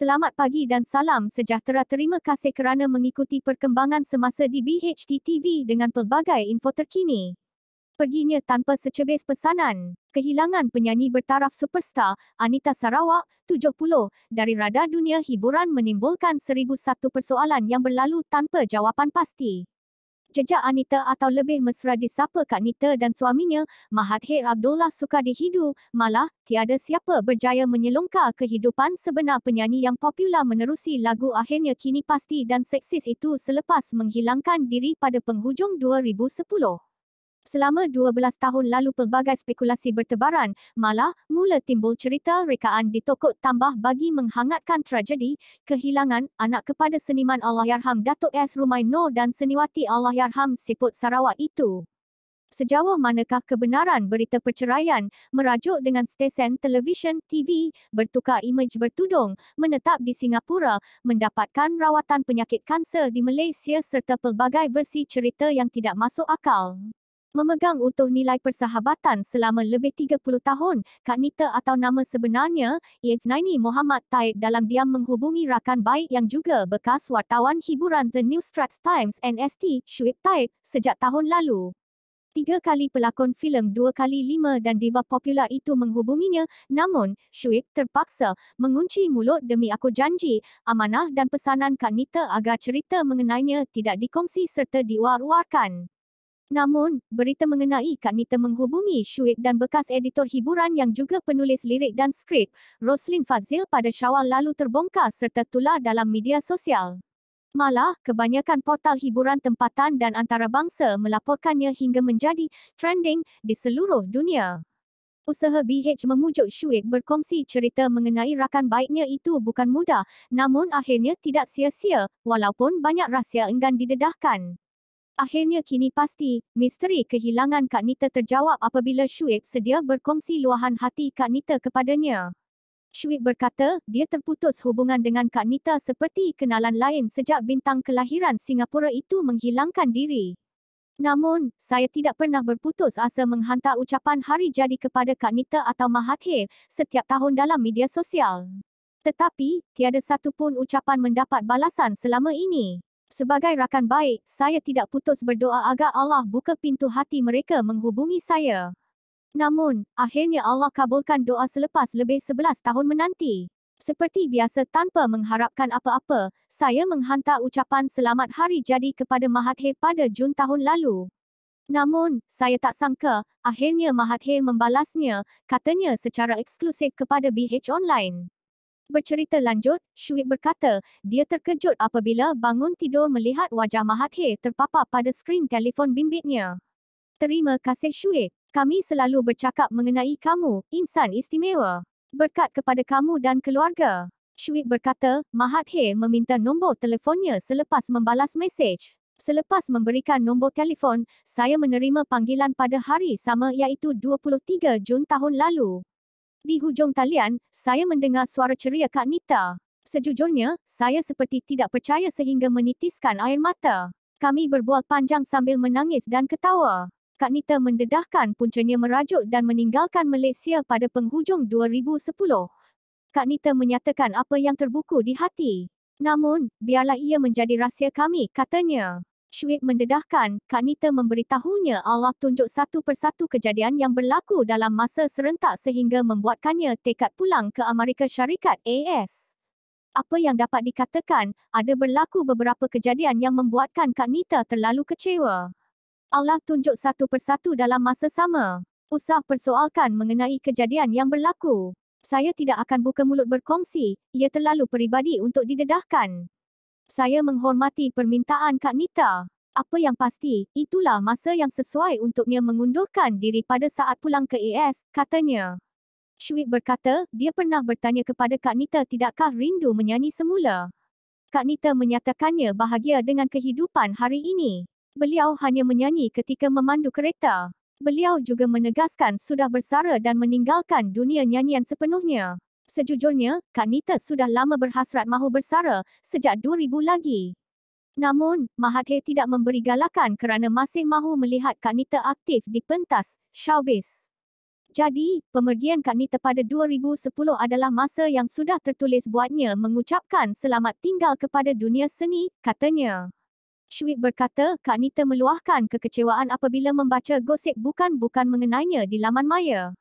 Selamat pagi dan salam sejahtera. Terima kasih kerana mengikuti perkembangan semasa di BHT TV dengan pelbagai info terkini. Perginya tanpa secebis pesanan. Kehilangan penyanyi bertaraf superstar, Anita Sarawak, 70, dari radar dunia hiburan menimbulkan 1001 persoalan yang berlalu tanpa jawapan pasti. Jejak Anita atau lebih mesra disapa Kak Nita dan suaminya, Mahathir Abdullah Sukadi hidu, malah tiada siapa berjaya menyelongkar kehidupan sebenar penyanyi yang popular menerusi lagu akhirnya kini pasti dan seksis itu selepas menghilangkan diri pada penghujung 2010. Selama 12 tahun lalu pelbagai spekulasi bertebaran, malah mula timbul cerita rekaan ditokok tambah bagi menghangatkan tragedi kehilangan anak kepada seniman Allahyarham Datuk S. Rumai Noor dan seniwati Allahyarham Siput Sarawak itu. Sejauh manakah kebenaran berita perceraian, merajuk dengan stesen televisyen TV, bertukar imej bertudung, menetap di Singapura, mendapatkan rawatan penyakit kanser di Malaysia serta pelbagai versi cerita yang tidak masuk akal. Memegang utuh nilai persahabatan selama lebih 30 tahun, Kak Nita atau nama sebenarnya, Ithnaini Muhammad Taib dalam diam menghubungi rakan baik yang juga bekas wartawan hiburan The New Straits Times NST, Shuib Taib, sejak tahun lalu. 3 kali pelakon filem 2 kali 5 dan diva popular itu menghubunginya, namun, Shuib terpaksa mengunci mulut demi aku janji, amanah dan pesanan Kak Nita agar cerita mengenainya tidak dikongsi serta diwar-warkan. Namun, berita mengenai Kak Nita menghubungi Shuib dan bekas editor hiburan yang juga penulis lirik dan skrip, Roslyn Fadzil pada Syawal lalu terbongkar serta tular dalam media sosial. Malah, kebanyakan portal hiburan tempatan dan antarabangsa melaporkannya hingga menjadi trending di seluruh dunia. Usaha BH memujuk Shuib berkongsi cerita mengenai rakan baiknya itu bukan mudah, namun akhirnya tidak sia-sia, walaupun banyak rahsia enggan didedahkan. Akhirnya kini pasti, misteri kehilangan Kak Nita terjawab apabila Shuib sedia berkongsi luahan hati Kak Nita kepadanya. Shuib berkata, dia terputus hubungan dengan Kak Nita seperti kenalan lain sejak bintang kelahiran Singapura itu menghilangkan diri. Namun, saya tidak pernah berputus asa menghantar ucapan hari jadi kepada Kak Nita atau Mahathir setiap tahun dalam media sosial. Tetapi, tiada satu pun ucapan mendapat balasan selama ini. Sebagai rakan baik, saya tidak putus berdoa agar Allah buka pintu hati mereka menghubungi saya. Namun, akhirnya Allah kabulkan doa selepas lebih 11 tahun menanti. Seperti biasa tanpa mengharapkan apa-apa, saya menghantar ucapan selamat hari jadi kepada Mahathir pada Jun tahun lalu. Namun, saya tak sangka, akhirnya Mahathir membalasnya, katanya secara eksklusif kepada BH Online. Bercerita lanjut, Shuib berkata, dia terkejut apabila bangun tidur melihat wajah Mahathir terpapar pada skrin telefon bimbitnya. Terima kasih Shuib. Kami selalu bercakap mengenai kamu, insan istimewa. Berkat kepada kamu dan keluarga. Shuib berkata, Mahathir meminta nombor telefonnya selepas membalas mesej. Selepas memberikan nombor telefon, saya menerima panggilan pada hari sama iaitu 23 Jun tahun lalu. Di hujung talian, saya mendengar suara ceria Kak Nita. Sejujurnya, saya seperti tidak percaya sehingga menitiskan air mata. Kami berbual panjang sambil menangis dan ketawa. Kak Nita mendedahkan puncanya merajuk dan meninggalkan Malaysia pada penghujung 2010. Kak Nita menyatakan apa yang terbuku di hati. Namun, biarlah ia menjadi rahsia kami, katanya. Shuib mendedahkan, Kak Nita memberitahunya Allah tunjuk satu persatu kejadian yang berlaku dalam masa serentak sehingga membuatkannya tekad pulang ke Amerika Syarikat AS. Apa yang dapat dikatakan, ada berlaku beberapa kejadian yang membuatkan Kak Nita terlalu kecewa. Allah tunjuk satu persatu dalam masa sama. Usah persoalkan mengenai kejadian yang berlaku. Saya tidak akan buka mulut berkongsi, ia terlalu peribadi untuk didedahkan. Saya menghormati permintaan Kak Nita. Apa yang pasti, itulah masa yang sesuai untuknya mengundurkan diri pada saat pulang ke AS, katanya. Shuib berkata, dia pernah bertanya kepada Kak Nita tidakkah rindu menyanyi semula. Kak Nita menyatakannya bahagia dengan kehidupan hari ini. Beliau hanya menyanyi ketika memandu kereta. Beliau juga menegaskan sudah bersara dan meninggalkan dunia nyanyian sepenuhnya. Sejujurnya, Kak Nita sudah lama berhasrat mahu bersara, sejak 2000 lagi. Namun, Mahathir tidak memberi galakan kerana masih mahu melihat Kak Nita aktif di pentas showbiz. Jadi, pemergian Kak Nita pada 2010 adalah masa yang sudah tertulis buatnya mengucapkan selamat tinggal kepada dunia seni, katanya. Shuib berkata Kak Nita meluahkan kekecewaan apabila membaca gosip bukan-bukan mengenainya di laman maya.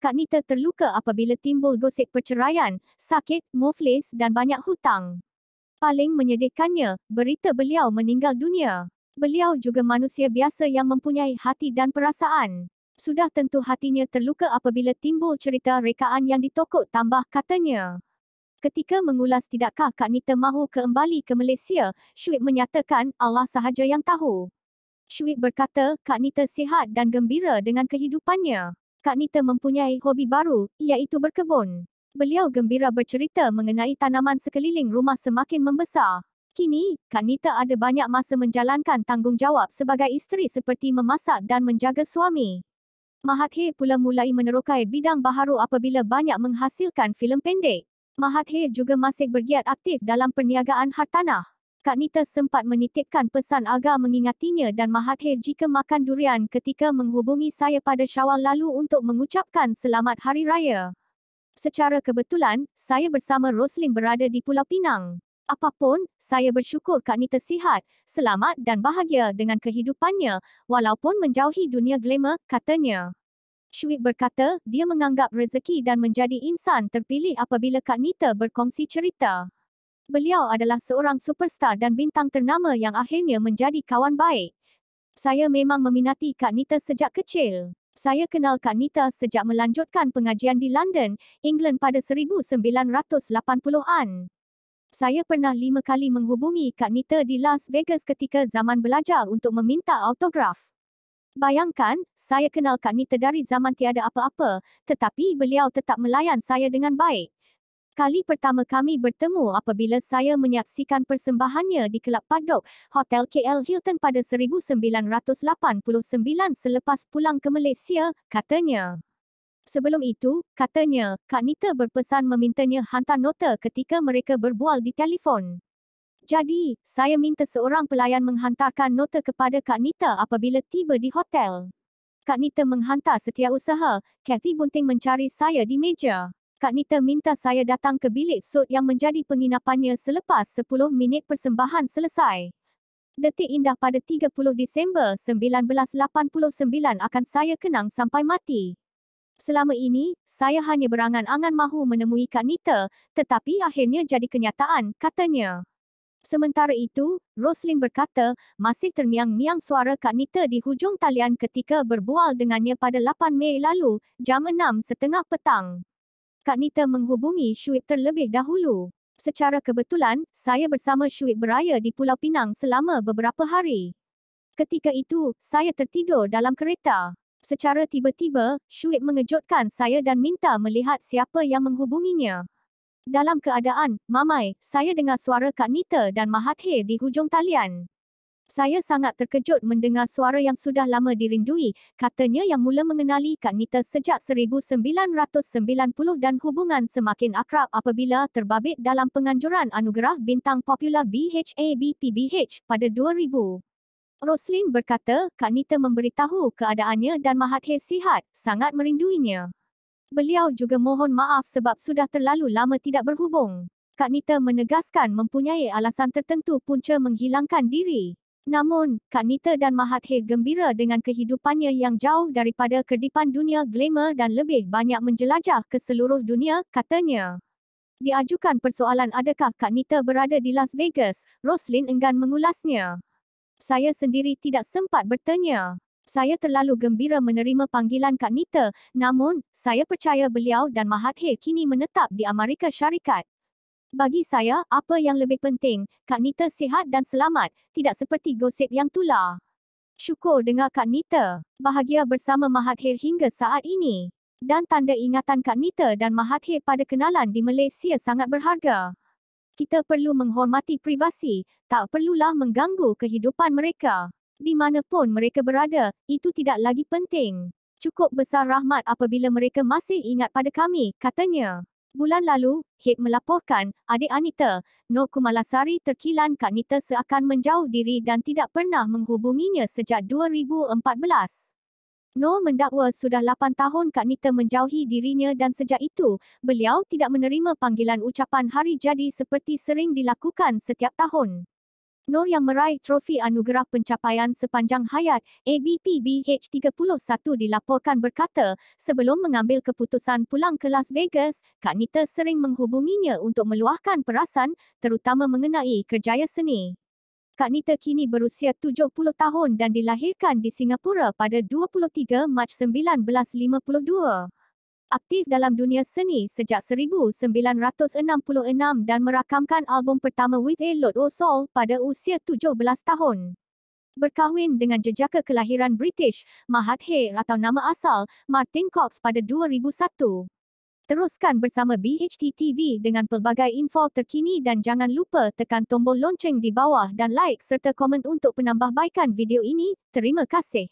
Kak Nita terluka apabila timbul gosip perceraian, sakit, muflis dan banyak hutang. Paling menyedihkannya, berita beliau meninggal dunia. Beliau juga manusia biasa yang mempunyai hati dan perasaan. Sudah tentu hatinya terluka apabila timbul cerita rekaan yang ditokok tambah, katanya. Ketika mengulas tidakkah Kak Nita mahu kembali ke Malaysia, Shuib menyatakan Allah sahaja yang tahu. Shuib berkata Kak Nita sihat dan gembira dengan kehidupannya. Kak Nita mempunyai hobi baru, iaitu berkebun. Beliau gembira bercerita mengenai tanaman sekeliling rumah semakin membesar. Kini, Kak Nita ada banyak masa menjalankan tanggungjawab sebagai isteri seperti memasak dan menjaga suami. Mahathir pula mulai menerokai bidang baharu apabila banyak menghasilkan filem pendek. Mahathir juga masih bergiat aktif dalam perniagaan hartanah. Kak Nita sempat menitipkan pesan agar mengingatinya dan Mahathir jika makan durian ketika menghubungi saya pada Syawal lalu untuk mengucapkan selamat hari raya. Secara kebetulan, saya bersama Roslyn berada di Pulau Pinang. Apapun, saya bersyukur Kak Nita sihat, selamat dan bahagia dengan kehidupannya, walaupun menjauhi dunia glamour, katanya. Shuib berkata, dia menganggap rezeki dan menjadi insan terpilih apabila Kak Nita berkongsi cerita. Beliau adalah seorang superstar dan bintang ternama yang akhirnya menjadi kawan baik. Saya memang meminati Kak Nita sejak kecil. Saya kenal Kak Nita sejak melanjutkan pengajian di London, England pada 1980-an. Saya pernah 5 kali menghubungi Kak Nita di Las Vegas ketika zaman belajar untuk meminta autograf. Bayangkan, saya kenal Kak Nita dari zaman tiada apa-apa, tetapi beliau tetap melayan saya dengan baik. Kali pertama kami bertemu apabila saya menyaksikan persembahannya di Kelab Paddock, Hotel KL Hilton pada 1989 selepas pulang ke Malaysia, katanya. Sebelum itu, katanya, Kak Nita berpesan memintanya hantar nota ketika mereka berbual di telefon. Jadi, saya minta seorang pelayan menghantarkan nota kepada Kak Nita apabila tiba di hotel. Kak Nita menghantar setiausaha, Kathy Bunting mencari saya di meja. Kak Nita minta saya datang ke bilik suit yang menjadi penginapannya selepas 10 minit persembahan selesai. Detik indah pada 30 Disember 1989 akan saya kenang sampai mati. Selama ini, saya hanya berangan-angan mahu menemui Kak Nita, tetapi akhirnya jadi kenyataan, katanya. Sementara itu, Roslyn berkata, masih terngiang-ngiang suara Kak Nita di hujung talian ketika berbual dengannya pada 8 Mei lalu, jam 6:30 petang. Kak Nita menghubungi Shuib terlebih dahulu. Secara kebetulan, saya bersama Shuib beraya di Pulau Pinang selama beberapa hari. Ketika itu, saya tertidur dalam kereta. Secara tiba-tiba, Shuib mengejutkan saya dan minta melihat siapa yang menghubunginya. Dalam keadaan mamai, saya dengar suara Kak Nita dan Mahathir di hujung talian. Saya sangat terkejut mendengar suara yang sudah lama dirindui, katanya yang mula mengenali Kak Nita sejak 1990 dan hubungan semakin akrab apabila terbabit dalam penganjuran anugerah bintang popular BHABPBH pada 2000. Roslyn berkata, Kak Nita memberitahu keadaannya dan Mahathir sihat, sangat merinduinya. Beliau juga mohon maaf sebab sudah terlalu lama tidak berhubung. Kak Nita menegaskan mempunyai alasan tertentu punca menghilangkan diri. Namun, Kak Nita dan Mahathir gembira dengan kehidupannya yang jauh daripada kedipan dunia glamour dan lebih banyak menjelajah ke seluruh dunia, katanya. Diajukan persoalan adakah Kak Nita berada di Las Vegas, Roslyn enggan mengulasnya. Saya sendiri tidak sempat bertanya. Saya terlalu gembira menerima panggilan Kak Nita, namun, saya percaya beliau dan Mahathir kini menetap di Amerika Syarikat. Bagi saya, apa yang lebih penting, Kak Nita sihat dan selamat, tidak seperti gosip yang tular. Syukur dengar Kak Nita bahagia bersama Mahathir hingga saat ini. Dan tanda ingatan Kak Nita dan Mahathir pada kenalan di Malaysia sangat berharga. Kita perlu menghormati privasi, tak perlulah mengganggu kehidupan mereka. Di mana pun mereka berada, itu tidak lagi penting. Cukup besar rahmat apabila mereka masih ingat pada kami, katanya. Bulan lalu, Hip melaporkan, adik Anita, Nur Kumalasari terkilan Kak Nita seakan menjauh diri dan tidak pernah menghubunginya sejak 2014. Noor mendakwa sudah 8 tahun Kak Nita menjauhi dirinya dan sejak itu, beliau tidak menerima panggilan ucapan hari jadi seperti sering dilakukan setiap tahun. Noor yang meraih trofi anugerah pencapaian sepanjang hayat ABPBH 31 dilaporkan berkata, sebelum mengambil keputusan pulang ke Las Vegas, Kak Nita sering menghubunginya untuk meluahkan perasaan, terutama mengenai kerjaya seni. Kak Nita kini berusia 70 tahun dan dilahirkan di Singapura pada 23 Mac 1952. Aktif dalam dunia seni sejak 1966 dan merakamkan album pertama With a Load of Soul pada usia 17 tahun. Berkahwin dengan jejaka kelahiran British, Mahathir atau nama asal, Martin Cox pada 2001. Teruskan bersama BHT TV dengan pelbagai info terkini dan jangan lupa tekan tombol lonceng di bawah dan like serta komen untuk penambahbaikan video ini. Terima kasih.